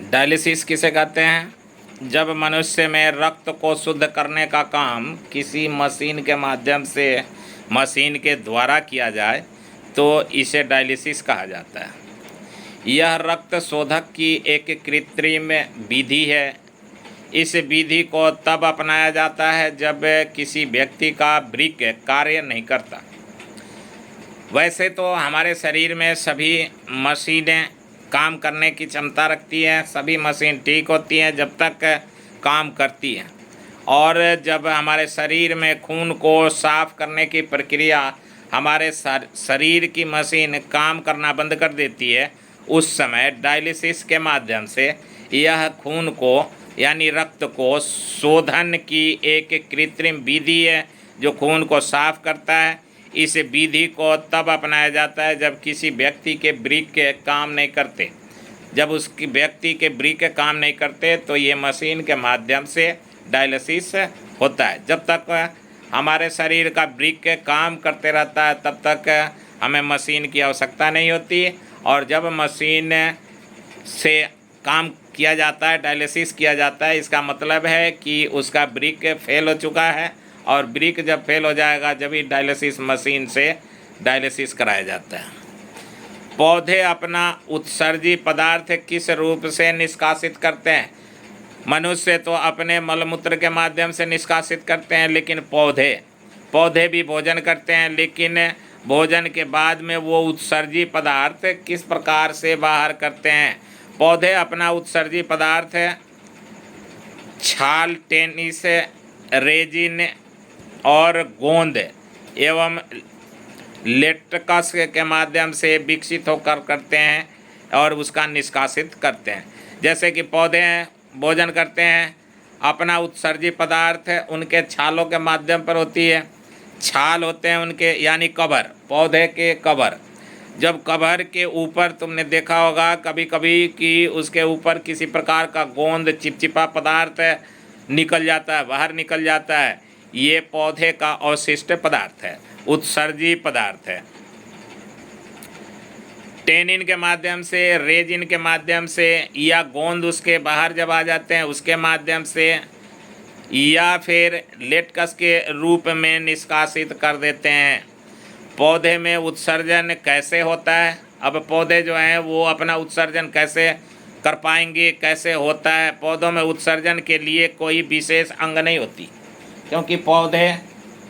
Dialysis किसे कहते हैं? जब मनुष्य में रक्त को शुद्ध करने का काम किसी मशीन के माध्यम से, मशीन के द्वारा किया जाए तो इसे डायलिसिस कहा जाता है। यह रक्त शोधक की एक कृत्रिम विधि है। इस विधि को तब अपनाया जाता है जब किसी व्यक्ति का वृक्क कार्य नहीं करता। वैसे तो हमारे शरीर में सभी मशीनें काम करने की क्षमता रखती हैं, सभी मशीन ठीक होती हैं जब तक काम करती हैं, और जब हमारे शरीर में खून को साफ करने की प्रक्रिया, हमारे शरीर की मशीन काम करना बंद कर देती है, उस समय डायलिसिस के माध्यम से यह खून को यानी रक्त को शोधन की एक कृत्रिम विधि है जो खून को साफ करता है। इस विधि को तब अपनाया जाता है जब किसी व्यक्ति के वृक्क काम नहीं करते। जब उसकी व्यक्ति के वृक्क काम नहीं करते तो ये मशीन के माध्यम से डायलिसिस होता है। जब तक हमारे शरीर का वृक्क काम करते रहता है तब तक हमें मशीन की आवश्यकता नहीं होती, और जब मशीन से काम किया जाता है, डायलिसिस किया जाता है, इसका मतलब है कि उसका वृक्क फेल हो चुका है, और वृक्क जब फेल हो जाएगा जब ही डायलिसिस मशीन से डायलिसिस कराया जाता है। पौधे अपना उत्सर्जी पदार्थ किस रूप से निष्कासित करते हैं? मनुष्य तो अपने मलमूत्र के माध्यम से निष्कासित करते हैं, लेकिन पौधे भी भोजन करते हैं, लेकिन भोजन के बाद में वो उत्सर्जी पदार्थ किस प्रकार से बाहर करते हैं? पौधे अपना उत्सर्जी पदार्थ छाल, टेनिस, रेजिन और गोंद एवं लेटेक्स के माध्यम से विकसित होकर करते हैं और उसका निष्कासित करते हैं। जैसे कि पौधे भोजन करते हैं, अपना उत्सर्जी पदार्थ उनके छालों के माध्यम पर होती है। छाल होते हैं उनके यानी कवर, पौधे के कवर। जब कवर के ऊपर तुमने देखा होगा कभी कभी कि उसके ऊपर किसी प्रकार का गोंद, चिपचिपा पदार्थ निकल जाता है, बाहर निकल जाता है, ये पौधे का अवशिष्ट पदार्थ है, उत्सर्जी पदार्थ है। टेनिन के माध्यम से, रेजिन के माध्यम से, या गोंद उसके बाहर जब आ जाते हैं उसके माध्यम से, या फिर लेटेक्स के रूप में निष्कासित कर देते हैं। पौधे में उत्सर्जन कैसे होता है? अब पौधे जो हैं वो अपना उत्सर्जन कैसे कर पाएंगे, कैसे होता है? पौधों में उत्सर्जन के लिए कोई विशेष अंग नहीं होती, क्योंकि पौधे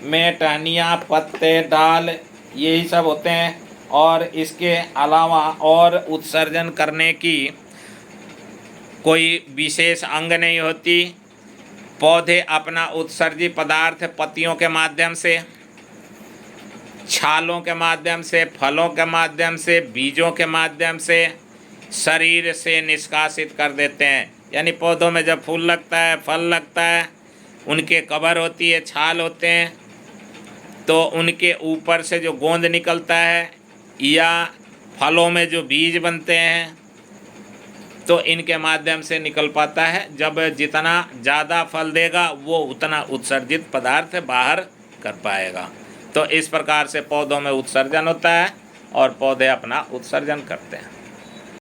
में टहनियाँ, पत्ते, डाल यही सब होते हैं, और इसके अलावा और उत्सर्जन करने की कोई विशेष अंग नहीं होती। पौधे अपना उत्सर्जी पदार्थ पत्तियों के माध्यम से, छालों के माध्यम से, फलों के माध्यम से, बीजों के माध्यम से शरीर से निष्कासित कर देते हैं। यानी पौधों में जब फूल लगता है, फल लगता है, उनके कवर होती है, छाल होते हैं, तो उनके ऊपर से जो गोंद निकलता है या फलों में जो बीज बनते हैं तो इनके माध्यम से निकल पाता है। जब जितना ज़्यादा फल देगा वो उतना उत्सर्जित पदार्थ बाहर कर पाएगा। तो इस प्रकार से पौधों में उत्सर्जन होता है और पौधे अपना उत्सर्जन करते हैं।